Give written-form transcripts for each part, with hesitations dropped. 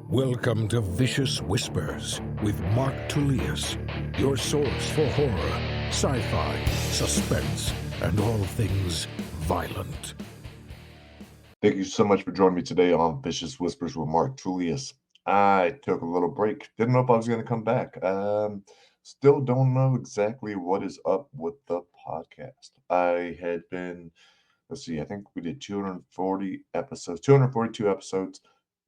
Welcome to Vicious Whispers with Mark Tullius, your source for horror, sci-fi, suspense, and all things violent. Thank you so much for joining me today on Vicious Whispers with Mark Tullius. I took a little break. Didn't know if I was going to come back. Still don't know exactly what is up with the podcast. I had been, I think we did 240 episodes, 242 episodes.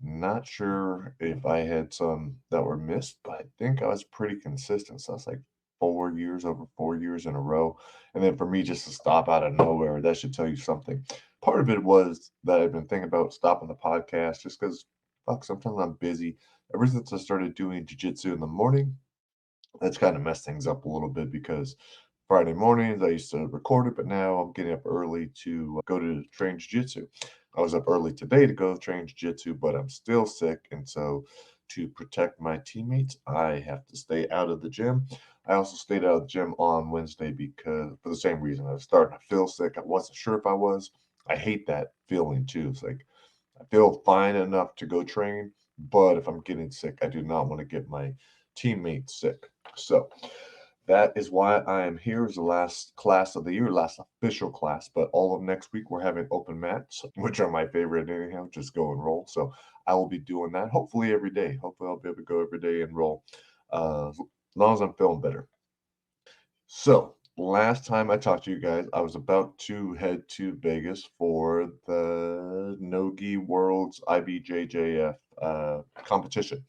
Not sure if I had some that were missed, but I think I was pretty consistent. So it's like 4 years, over 4 years in a row. And then for me just to stop out of nowhere, that should tell you something. Part of it was that I've been thinking about stopping the podcast just because, sometimes I'm busy. Ever since I started doing jiu-jitsu in the morning, that's kind of messed things up a little bit because Friday mornings I used to record it, but now I'm getting up early to go to train jiu-jitsu. I was up early today to go train jiu-jitsu, but I'm still sick, and so to protect my teammates, I have to stay out of the gym. I also stayed out of the gym on Wednesday because for the same reason. I was starting to feel sick. I wasn't sure if I was. I hate that feeling too. It's like I feel fine enough to go train, but if I'm getting sick, I do not want to get my teammates sick. So that is why I am here as the last class of the year, last official class. But all of next week, we're having open mats, which are my favorite anyhow. Just go and roll. So I will be doing that hopefully every day. Hopefully, I'll be able to go every day and roll as long as I'm feeling better. So last time I talked to you guys, I was about to head to Vegas for the No Gi Worlds IBJJF competition.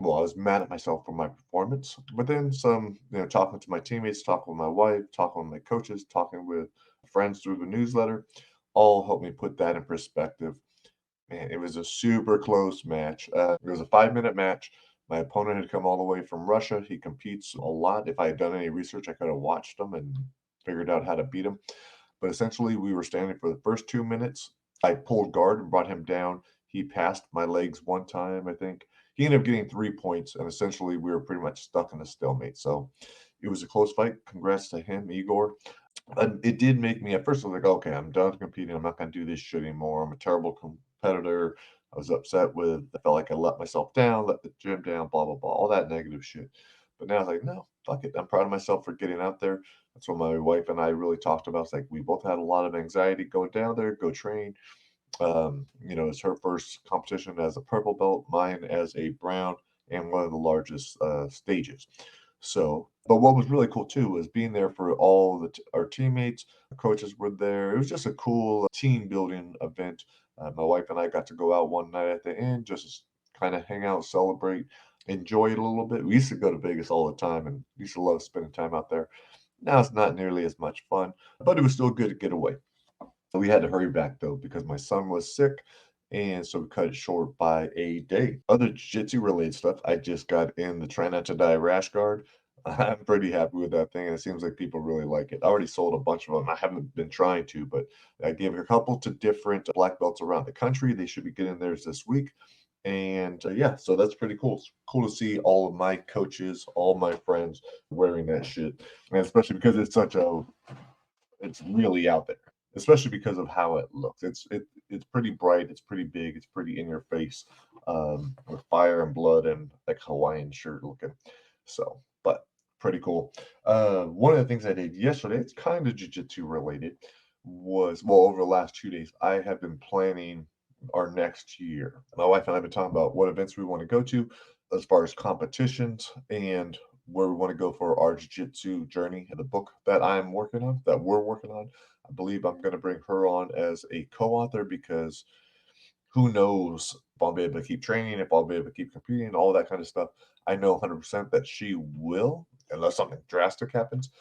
Well, I was mad at myself for my performance, but then some, talking to my teammates, talking with my wife, talking with my coaches, talking with friends through the newsletter, all helped me put that in perspective. Man, it was a super close match. It was a 5-minute match. My opponent had come all the way from Russia. He competes a lot. If I had done any research, I could have watched him and figured out how to beat him. But essentially, we were standing for the first 2 minutes. I pulled guard and brought him down. He passed my legs one time, I think. He ended up getting 3 points, and essentially, we were pretty much stuck in a stalemate. So it was a close fight. Congrats to him, Igor. It did make me, at first, I was like, okay, I'm done competing. I'm not going to do this shit anymore. I'm a terrible competitor. I was upset I felt like I let myself down, let the gym down, blah, blah, blah, all that negative shit. But now I was like, no, fuck it. I'm proud of myself for getting out there. That's what my wife and I really talked about. It's like we both had a lot of anxiety going down there, go train. It's her first competition as a purple belt, mine as a brown, and one of the largest stages. So, but what was really cool too was being there for all our teammates. The coaches were there. It was just a cool team building event. My wife and I got to go out one night at the end, just kind of hang out, celebrate, enjoy it a little bit. We used to go to Vegas all the time and used to love spending time out there. Now it's not nearly as much fun, but it was still good to get away. We had to hurry back though because my son was sick, and so we cut it short by a day. Other jiu-jitsu related stuff, I just got in the Try Not to Die rash guard. I'm pretty happy with that thing, and it seems like people really like it. I already sold a bunch of them. I haven't been trying to, but I gave a couple to different black belts around the country. They should be getting theirs this week. And yeah, so that's pretty cool. It's cool to see all of my coaches, all my friends wearing that shit, and especially because it's really out there, especially because of how it looks. It's pretty bright, it's pretty big, it's pretty in your face, with fire and blood and like Hawaiian shirt looking. So, but pretty cool. One of the things I did yesterday, it's kind of jiu-jitsu related, was over the last 2 days, I have been planning our next year. My wife and I have been talking about what events we want to go to as far as competitions and where we want to go for our jiu-jitsu journey, the book that I'm working on, that we're working on. I believe I'm going to bring her on as a co-author because who knows if I'll be able to keep training, if I'll be able to keep competing, all that kind of stuff. I know 100% that she will, unless something drastic happens.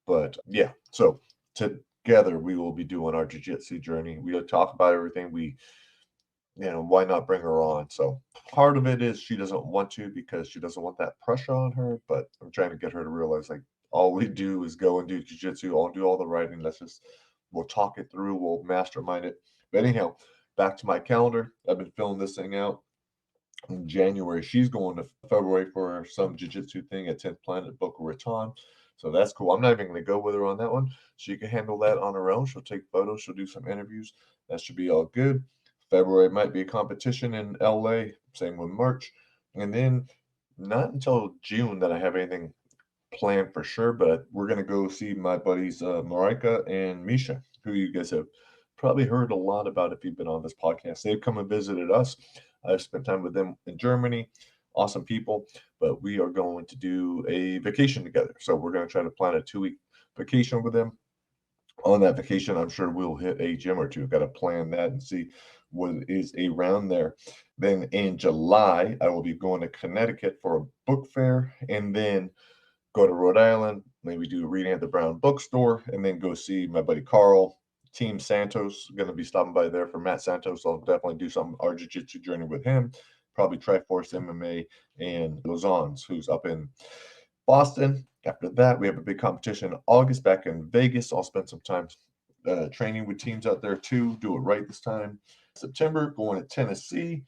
But yeah, so together we will be doing our jiu-jitsu journey. We'll talk about everything. Why not bring her on? So part of it is she doesn't want to because she doesn't want that pressure on her, but I'm trying to get her to realize like all we do is go and do jiu-jitsu, I'll do all the writing. We'll talk it through, we'll mastermind it. But anyhow, back to my calendar. I've been filling this thing out in January. She's going to February for some jiu-jitsu thing at 10th Planet Boca Raton. So that's cool. I'm not even going to go with her on that one. She can handle that on her own. She'll take photos. She'll do some interviews. That should be all good. February might be a competition in LA. Same with March. And then not until June that I have anything planned for sure, but we're going to go see my buddies Marika and Misha, who you guys have probably heard a lot about if you've been on this podcast. They've come and visited us. I've spent time with them in Germany. Awesome people, but we are going to do a vacation together. So we're going to try to plan a 2-week vacation with them. On that vacation, I'm sure we'll hit a gym or two. Got to plan that and see what is around there. Then in July, I will be going to Connecticut for a book fair, and then go to Rhode Island, maybe do a reading at the Brown Bookstore, and then go see my buddy Carl, Team Santos. Going to be stopping by there for Matt Santos. I'll definitely do some Our Jiu Jitsu Journey with him. Probably Triforce MMA and Lausanne's, who's up in Boston. After that, we have a big competition in August back in Vegas. I'll spend some time training with teams out there too. Do it right this time. September, going to Tennessee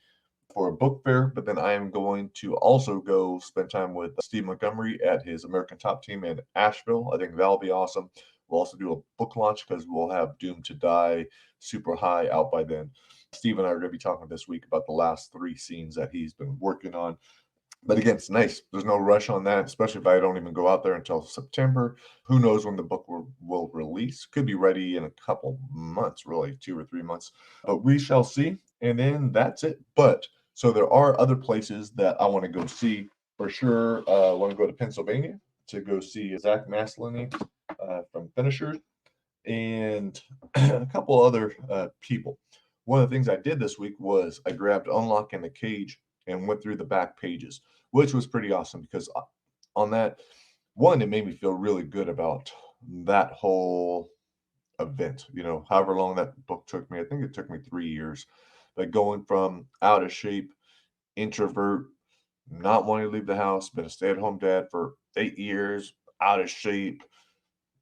for a book fair, but then I am going to also go spend time with Steve Montgomery at his American Top Team in Asheville. I think that'll be awesome. We'll also do a book launch because we'll have Doomed to Die Super High out by then. Steve and I are going to be talking this week about the last 3 scenes that he's been working on. But again, it's nice. There's no rush on that, especially if I don't even go out there until September. Who knows when the book will release? Could be ready in a couple months, really, 2 or 3 months. But we shall see. And then that's it. But so there are other places that I want to go see for sure. I want to go to Pennsylvania to go see Zach Maslany from Finishers and a couple other people. One of the things I did this week was I grabbed Unlock in the Cage and went through the back pages, which was pretty awesome because on that one, it made me feel really good about that whole event. You know, however long that book took me, I think it took me 3 years, but going from out of shape, introvert, not wanting to leave the house, been a stay-at-home dad for 8 years, out of shape,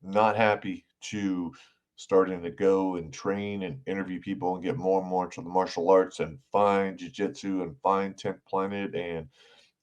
not happy, to starting to go and train and interview people and get more and more into the martial arts and find jiu-jitsu and find 10th Planet. And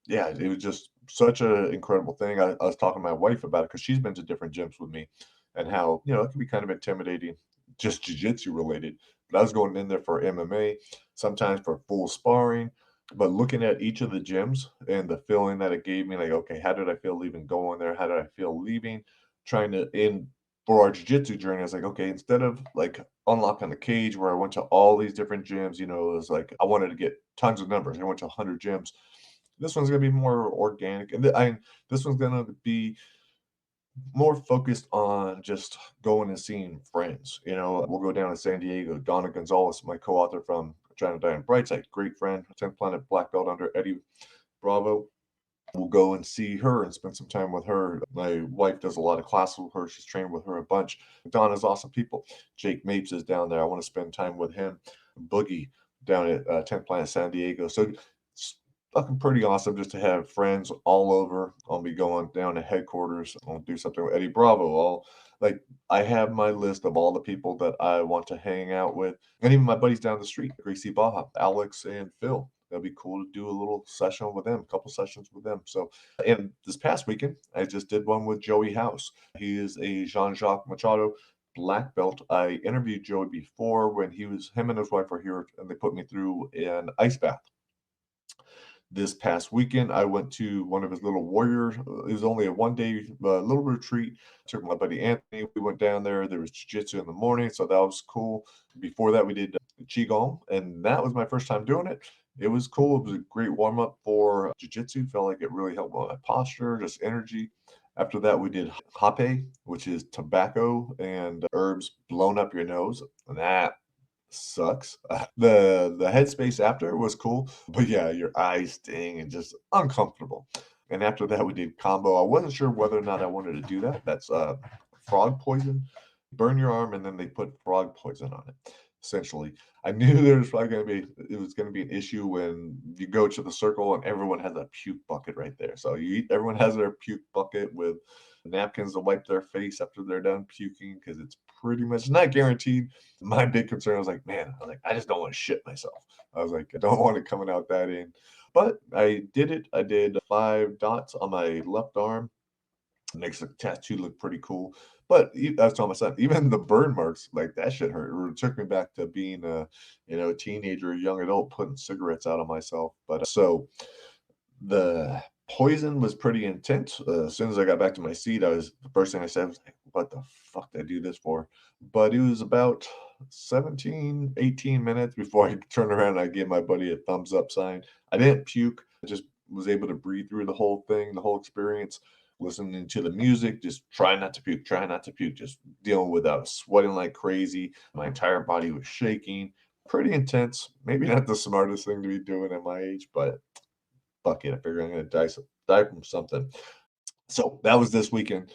yeah, it was just such an incredible thing. I was talking to my wife about it because she's been to different gyms with me and how, you know, it can be kind of intimidating, just jiu-jitsu related. But I was going in there for MMA, sometimes for full sparring. But looking at each of the gyms and the feeling that it gave me, like, okay, how did I feel leaving going there? How did I feel leaving? Trying to, in for our jiu-jitsu journey, I was like, okay, instead of like unlocking the cage where I went to all these different gyms, you know, it was like I wanted to get tons of numbers. I went to 100 gyms. This one's gonna be more organic, and this one's gonna be more focused on just going and seeing friends. You know, we'll go down to San Diego. Donna Gonzalez, my co-author from Trying to Die on Brightside, great friend, 10th Planet black belt under Eddie Bravo. We'll go and see her and spend some time with her. My wife does a lot of classes with her. She's trained with her a bunch. Donna's awesome people. Jake Mapes is down there. I want to spend time with him. Boogie down at 10th Planet San Diego. So it's fucking pretty awesome just to have friends all over. I'll be going down to headquarters. I'll do something with Eddie Bravo. I have my list of all the people that I want to hang out with. And even my buddies down the street, Gracie Baja, Alex and Phil. That'd be cool to do a little session with them, a couple sessions with them. So, and this past weekend, I just did one with Joey House. He is a Jean-Jacques Machado black belt. I interviewed Joey before when him and his wife were here and they put me through an ice bath. This past weekend, I went to one of his little warriors. It was only a 1-day little retreat. Took my buddy Anthony. We went down there. There was jiu-jitsu in the morning, so that was cool. Before that, we did qigong, and that was my first time doing it. It was cool. It was a great warm-up for jiu-jitsu. Felt like it really helped with my posture, just energy. After that, we did hape, which is tobacco and herbs blown up your nose. And that sucks. The headspace after was cool, but yeah, your eyes sting and just uncomfortable. And after that, we did kambo. I wasn't sure whether or not I wanted to do that. That's frog poison. Burn your arm, and then they put frog poison on it. Essentially, I knew there was probably it was going to be an issue when you go to the circle and everyone has a puke bucket right there. So everyone has their puke bucket with napkins to wipe their face after they're done puking because it's pretty much not guaranteed. My big concern was like, man, I just don't want to shit myself. I was like, I don't want it coming out that in. But I did it. I did 5 dots on my left arm. It makes the tattoo look pretty cool. But I was telling my son, even the burn marks, like that shit hurt. It took me back to being a teenager, a young adult, putting cigarettes out on myself. But so the poison was pretty intense. As soon as I got back to my seat, the first thing I said was like, what the fuck did I do this for? But it was about 17, 18 minutes before I turned around and I gave my buddy a thumbs up sign. I didn't puke. I just was able to breathe through the whole thing, the whole experience, listening to the music, just trying not to puke, trying not to puke, just dealing with sweating like crazy. My entire body was shaking. Pretty intense. Maybe not the smartest thing to be doing at my age, but fuck it, I figure I'm gonna die from something. So that was this weekend.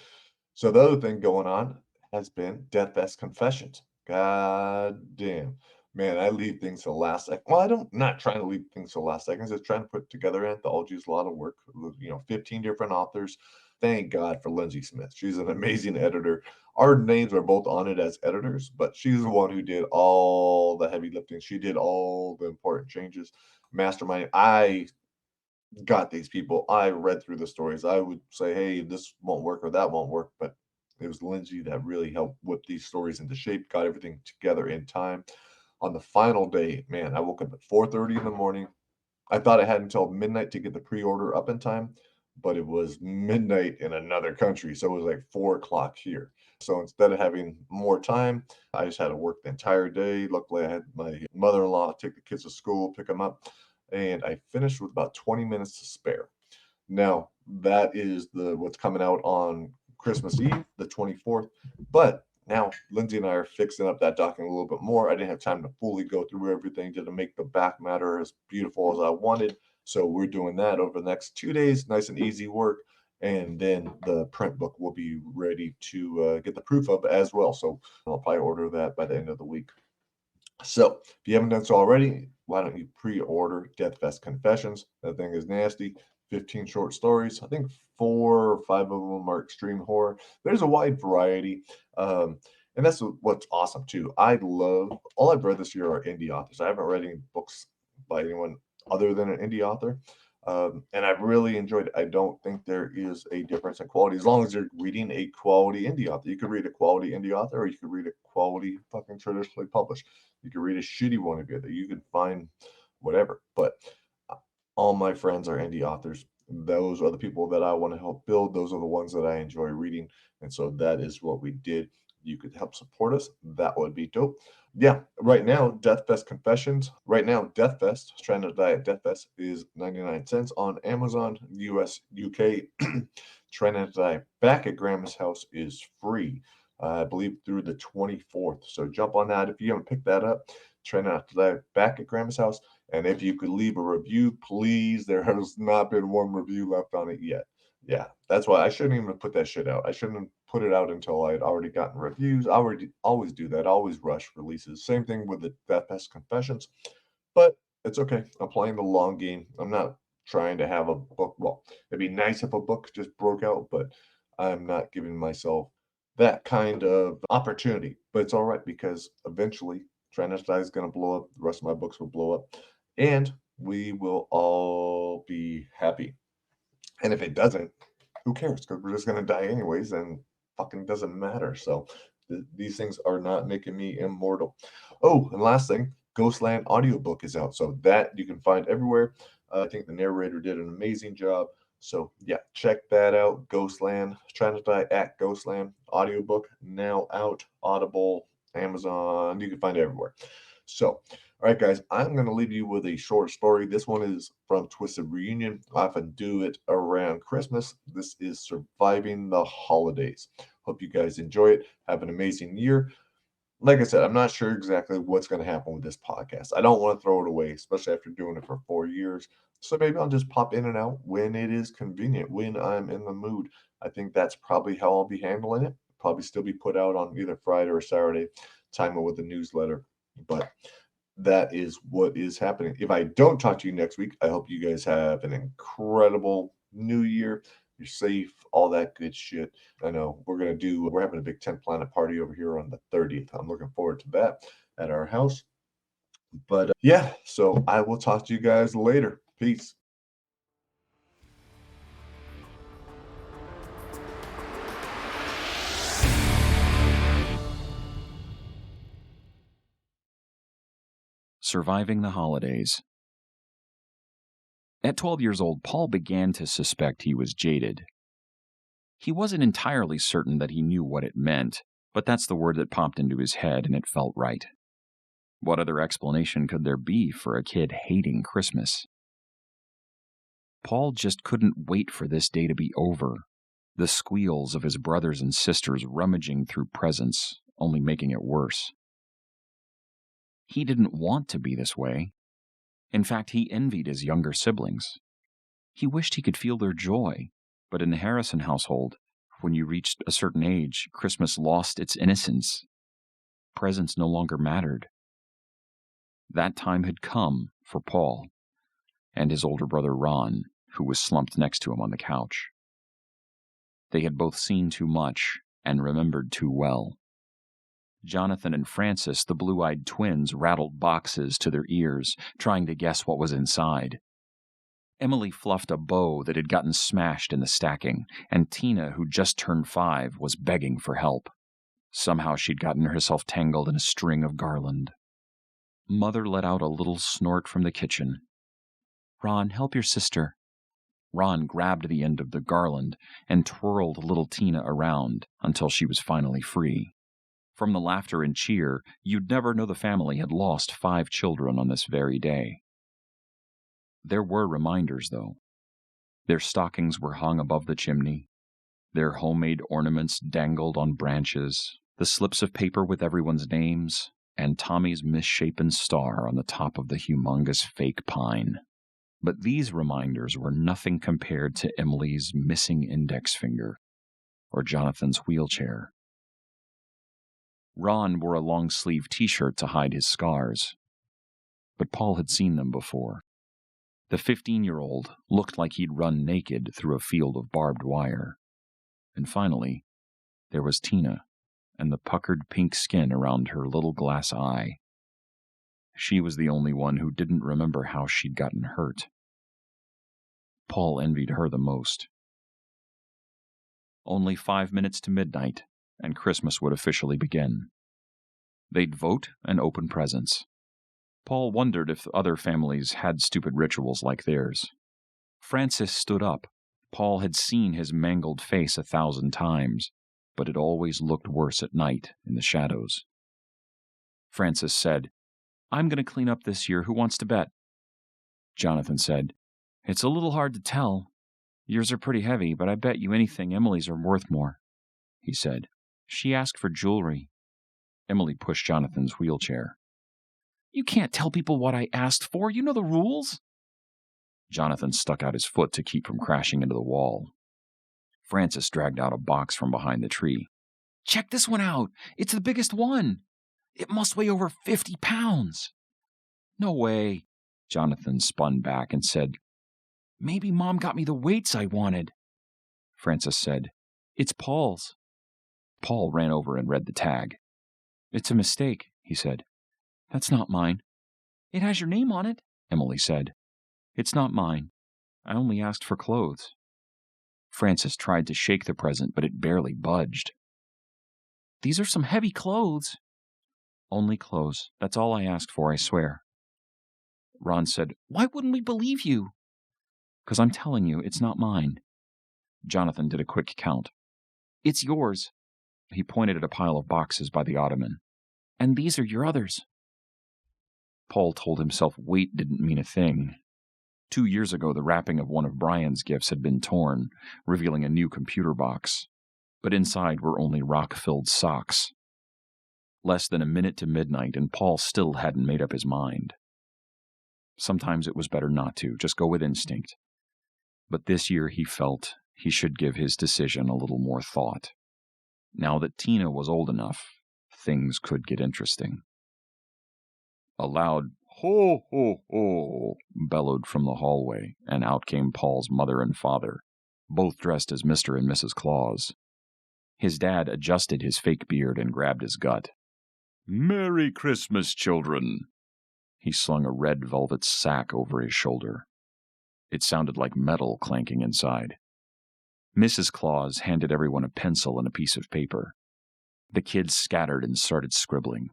So the other thing going on has been Dethfest Confessions. God damn. Man, I leave things to the last second. Well, I don't not trying to leave things to the last second, just trying to put together an anthology is a lot of work. 15 different authors. Thank God for Lindsay Smith. She's an amazing editor. Our names are both on it as editors, but she's the one who did all the heavy lifting. She did all the important changes. Mastermind. I got these people. I read through the stories. I would say, hey, this won't work or that won't work. But it was Lindsay that really helped whip these stories into shape, got everything together in time. On the final day, man, I woke up at 4:30 in the morning. I thought I had until midnight to get the pre-order up in time, but it was midnight in another country. So it was like 4 o'clock here. So instead of having more time, I just had to work the entire day. Luckily, I had my mother-in-law take the kids to school, pick them up, and I finished with about 20 minutes to spare. Now, that is what's coming out on Christmas Eve, the 24th. But now Lindsay and I are fixing up that document a little bit more. I didn't have time to fully go through everything to make the back matter as beautiful as I wanted. So we're doing that over the next 2 days, nice and easy work. And then the print book will be ready to get the proof of as well. So I'll probably order that by the end of the week. So if you haven't done so already, why don't you pre-order Dethfest Confessions? That thing is nasty. 15 short stories. I think 4 or 5 of them are extreme horror. There's a wide variety. And that's what's awesome too. All I've read this year are indie authors. I haven't read any books by anyone other than an indie author. And I've really enjoyed it. I don't think there is a difference in quality as long as you're reading a quality indie author. You could read a quality indie author, or you could read a quality fucking traditionally published. You could read a shitty one if you could find whatever. But all my friends are indie authors. Those are the people that I want to help build. Those are the ones that I enjoy reading. And so that is what we did. You could help support us. That would be dope. Yeah, right now, Dethfest Confessions. Right now, Dethfest, Trying to Die at Dethfest is 99 cents on Amazon, US, UK. Trying to Die Back at Grandma's House is free, I believe, through the 24th. So jump on that if you haven't picked that up. Trying to Die Back at Grandma's House. And if you could leave a review, please. There has not been one review left on it yet. Yeah, that's why I shouldn't even put that shit out. I shouldn't have put it out until I had already gotten reviews. I always do that. I always rush releases. Same thing with the Dethfest Confessions. But it's okay. I'm playing the long game. I'm not trying to have a book. Well, it'd be nice if a book just broke out, but I'm not giving myself that kind of opportunity. But it's all right because eventually Try Not to Die is going to blow up. The rest of my books will blow up. And we will all be happy. And if it doesn't, who cares? Because we're just going to die anyways, and fucking doesn't matter. So these things are not making me immortal. Oh, and last thing, Ghostland audiobook is out. So that you can find everywhere. I think the narrator did an amazing job. So yeah, check that out. Ghostland, Trying to Die at Ghostland audiobook now out. Audible, Amazon, you can find it everywhere. So all right, guys, I'm going to leave you with a short story. This one is from Twisted Reunion. I often do it around Christmas. This is Surviving the Holidays. Hope you guys enjoy it. Have an amazing year. Like I said, I'm not sure exactly what's going to happen with this podcast. I don't want to throw it away, especially after doing it for 4 years. So maybe I'll just pop in and out when it is convenient, when I'm in the mood. I think that's probably how I'll be handling it. Probably still be put out on either Friday or Saturday, timing with the newsletter. But that is what is happening. If I don't talk to you next week, I hope you guys have an incredible new year. You're safe, all that good shit. I know we're having a big 10 planet party over here on the 30th. I'm looking forward to that at our house. But yeah, so I will talk to you guys later. Peace. Surviving the Holidays. At 12 years old, Paul began to suspect he was jaded. He wasn't entirely certain that he knew what it meant, but that's the word that popped into his head, and it felt right. What other explanation could there be for a kid hating Christmas? Paul just couldn't wait for this day to be over. The squeals of his brothers and sisters rummaging through presents, only making it worse. He didn't want to be this way. In fact, he envied his younger siblings. He wished he could feel their joy, but in the Harrison household, when you reached a certain age, Christmas lost its innocence. Presents no longer mattered. That time had come for Paul and his older brother Ron, who was slumped next to him on the couch. They had both seen too much and remembered too well. Jonathan and Francis, the blue-eyed twins, rattled boxes to their ears, trying to guess what was inside. Emily fluffed a bow that had gotten smashed in the stacking, and Tina, who just turned 5, was begging for help. Somehow she'd gotten herself tangled in a string of garland. Mother let out a little snort from the kitchen. "Ron, help your sister." Ron grabbed the end of the garland and twirled little Tina around until she was finally free. From the laughter and cheer, you'd never know the family had lost 5 children on this very day. There were reminders, though. Their stockings were hung above the chimney. Their homemade ornaments dangled on branches, the slips of paper with everyone's names, and Tommy's misshapen star on the top of the humongous fake pine. But these reminders were nothing compared to Emily's missing index finger or Jonathan's wheelchair. Ron wore a long-sleeved t-shirt to hide his scars, but Paul had seen them before. The 15-year-old looked like he'd run naked through a field of barbed wire. And finally, there was Tina and the puckered pink skin around her little glass eye. She was the only one who didn't remember how she'd gotten hurt. Paul envied her the most. Only 5 minutes to midnight, and Christmas would officially begin. They'd vote and open presents. Paul wondered if other families had stupid rituals like theirs. Francis stood up. Paul had seen his mangled face 1,000 times, but it always looked worse at night in the shadows. Francis said, "I'm going to clean up this year. Who wants to bet?" Jonathan said, "It's a little hard to tell. Yours are pretty heavy, but I bet you anything Emily's are worth more," he said. "She asked for jewelry." Emily pushed Jonathan's wheelchair. "You can't tell people what I asked for. You know the rules." Jonathan stuck out his foot to keep from crashing into the wall. Francis dragged out a box from behind the tree. "Check this one out. It's the biggest one. It must weigh over 50 pounds. "No way." Jonathan spun back and said, "Maybe Mom got me the weights I wanted." Francis said, "It's Paul's." Paul ran over and read the tag. "It's a mistake," he said. "That's not mine." "It has your name on it," Emily said. "It's not mine. I only asked for clothes." Francis tried to shake the present, but it barely budged. "These are some heavy clothes." "Only clothes. That's all I asked for, I swear." Ron said, "Why wouldn't we believe you?" "'Cause I'm telling you, it's not mine." Jonathan did a quick count. "It's yours." He pointed at a pile of boxes by the ottoman. "And these are your others." Paul told himself weight didn't mean a thing. 2 years ago, the wrapping of one of Brian's gifts had been torn, revealing a new computer box. But inside were only rock-filled socks. Less than a minute to midnight, and Paul still hadn't made up his mind. Sometimes it was better not to, just go with instinct. But this year he felt he should give his decision a little more thought. Now that Tina was old enough, things could get interesting. A loud "ho, ho, ho" bellowed from the hallway, and out came Paul's mother and father, both dressed as Mr. and Mrs. Claus. His dad adjusted his fake beard and grabbed his gut. "Merry Christmas, children!" He slung a red velvet sack over his shoulder. It sounded like metal clanking inside. Mrs. Claus handed everyone a pencil and a piece of paper. The kids scattered and started scribbling.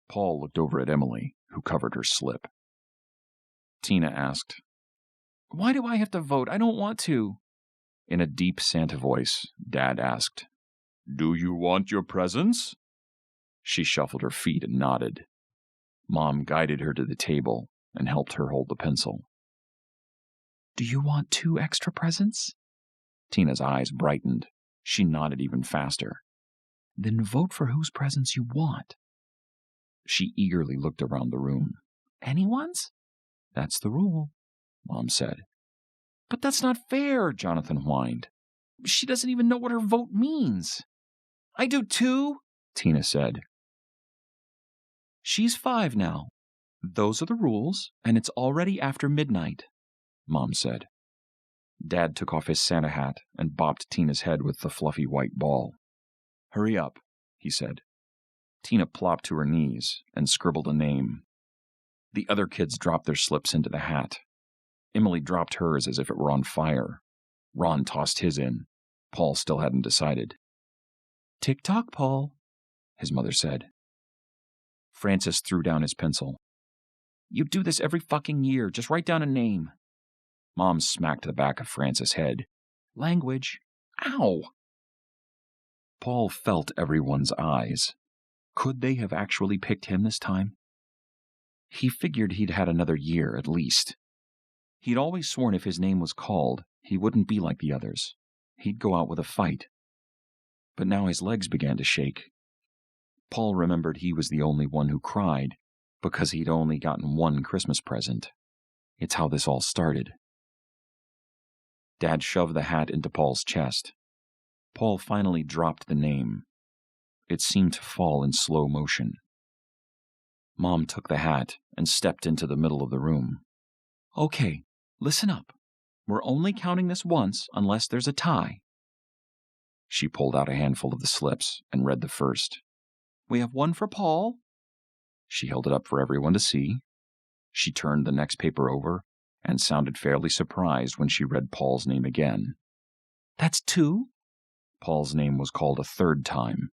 Paul looked over at Emily, who covered her slip. Tina asked, "Why do I have to vote? I don't want to." In a deep Santa voice, Dad asked, "Do you want your presents?" She shuffled her feet and nodded. Mom guided her to the table and helped her hold the pencil. "Do you want 2 extra presents?" Tina's eyes brightened. She nodded even faster. "Then vote for whose presents you want." She eagerly looked around the room. "Anyone's?" "That's the rule," Mom said. "But that's not fair," Jonathan whined. "She doesn't even know what her vote means." "I do too," Tina said. "She's 5 now. Those are the rules, and it's already after midnight," Mom said. Dad took off his Santa hat and bopped Tina's head with the fluffy white ball. "Hurry up," he said. Tina plopped to her knees and scribbled a name. The other kids dropped their slips into the hat. Emily dropped hers as if it were on fire. Ron tossed his in. Paul still hadn't decided. "Tick-tock, Paul," his mother said. Francis threw down his pencil. "You do this every fucking year. Just write down a name." Mom smacked the back of Francis' head. "Language." "Ow!" Paul felt everyone's eyes. Could they have actually picked him this time? He figured he'd had another year at least. He'd always sworn if his name was called, he wouldn't be like the others. He'd go out with a fight. But now his legs began to shake. Paul remembered he was the only one who cried because he'd only gotten 1 Christmas present. It's how this all started. Dad shoved the hat into Paul's chest. Paul finally dropped the name. It seemed to fall in slow motion. Mom took the hat and stepped into the middle of the room. "Okay, listen up. We're only counting this once unless there's a tie." She pulled out a handful of the slips and read the first. "We have 1 for Paul." She held it up for everyone to see. She turned the next paper over and sounded fairly surprised when she read Paul's name again. "That's 2. Paul's name was called a 3rd time.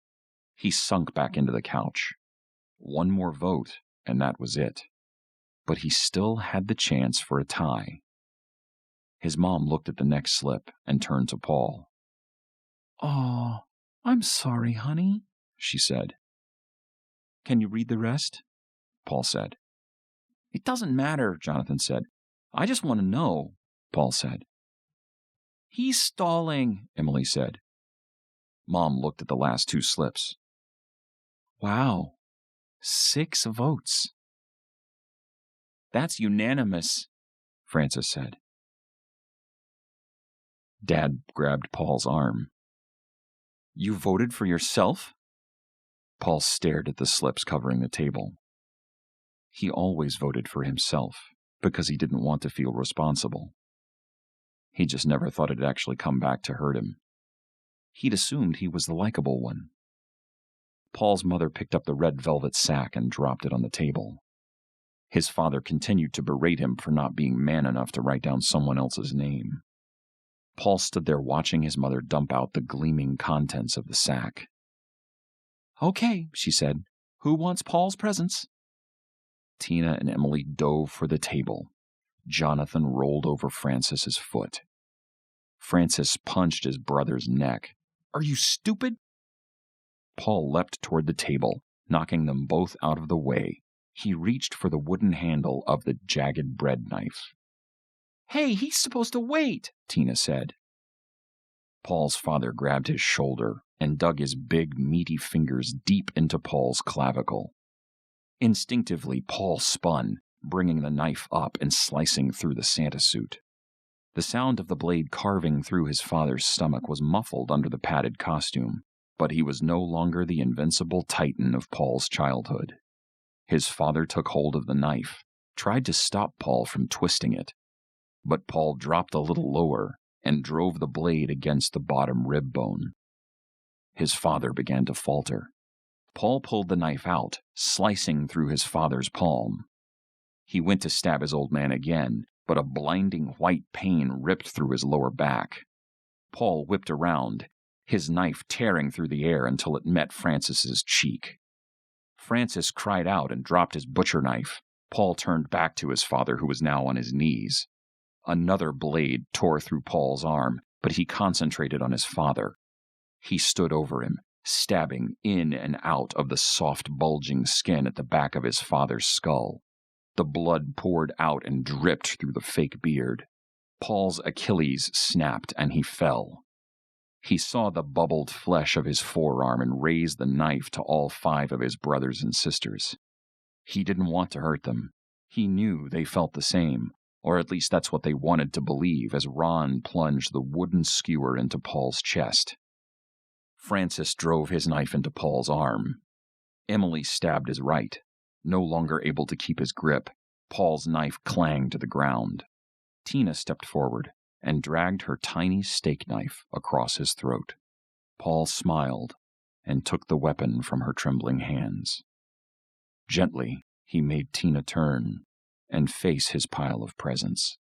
He sunk back into the couch. 1 more vote, and that was it. But he still had the chance for a tie. His mom looked at the next slip and turned to Paul. "Oh, I'm sorry, honey," she said. "Can you read the rest?" Paul said. "It doesn't matter," Jonathan said. "I just want to know," Paul said. "He's stalling," Emily said. Mom looked at the last 2 slips. "Wow, 6 votes." "That's unanimous," Francis said. Dad grabbed Paul's arm. "You voted for yourself?" Paul stared at the slips covering the table. He always voted for himself because he didn't want to feel responsible. He just never thought it'd actually come back to hurt him. He'd assumed he was the likable one. Paul's mother picked up the red velvet sack and dropped it on the table. His father continued to berate him for not being man enough to write down someone else's name. Paul stood there watching his mother dump out the gleaming contents of the sack. "Okay," she said. "Who wants Paul's presents?" Tina and Emily dove for the table. Jonathan rolled over Francis's foot. Francis punched his brother's neck. "Are you stupid?" Paul leapt toward the table, knocking them both out of the way. He reached for the wooden handle of the jagged bread knife. "Hey, he's supposed to wait," Tina said. Paul's father grabbed his shoulder and dug his big, meaty fingers deep into Paul's clavicle. Instinctively, Paul spun, bringing the knife up and slicing through the Santa suit. The sound of the blade carving through his father's stomach was muffled under the padded costume, but he was no longer the invincible titan of Paul's childhood. His father took hold of the knife, tried to stop Paul from twisting it, but Paul dropped a little lower and drove the blade against the bottom rib bone. His father began to falter. Paul pulled the knife out, slicing through his father's palm. He went to stab his old man again, but a blinding white pain ripped through his lower back. Paul whipped around, his knife tearing through the air until it met Francis's cheek. Francis cried out and dropped his butcher knife, Paul turned back to his father, who was now on his knees. Another blade tore through Paul's arm, but he concentrated on his father. He stood over him, stabbing in and out of the soft, bulging skin at the back of his father's skull. The blood poured out and dripped through the fake beard. Paul's Achilles snapped, and he fell. He saw the bubbled flesh of his forearm and raised the knife to all 5 of his brothers and sisters. He didn't want to hurt them. He knew they felt the same, or at least that's what they wanted to believe, as Ron plunged the wooden skewer into Paul's chest. Francis drove his knife into Paul's arm. Emily stabbed his right. No longer able to keep his grip, Paul's knife clanged to the ground. Tina stepped forward and dragged her tiny steak knife across his throat. Paul smiled and took the weapon from her trembling hands. Gently, he made Tina turn and face his pile of presents.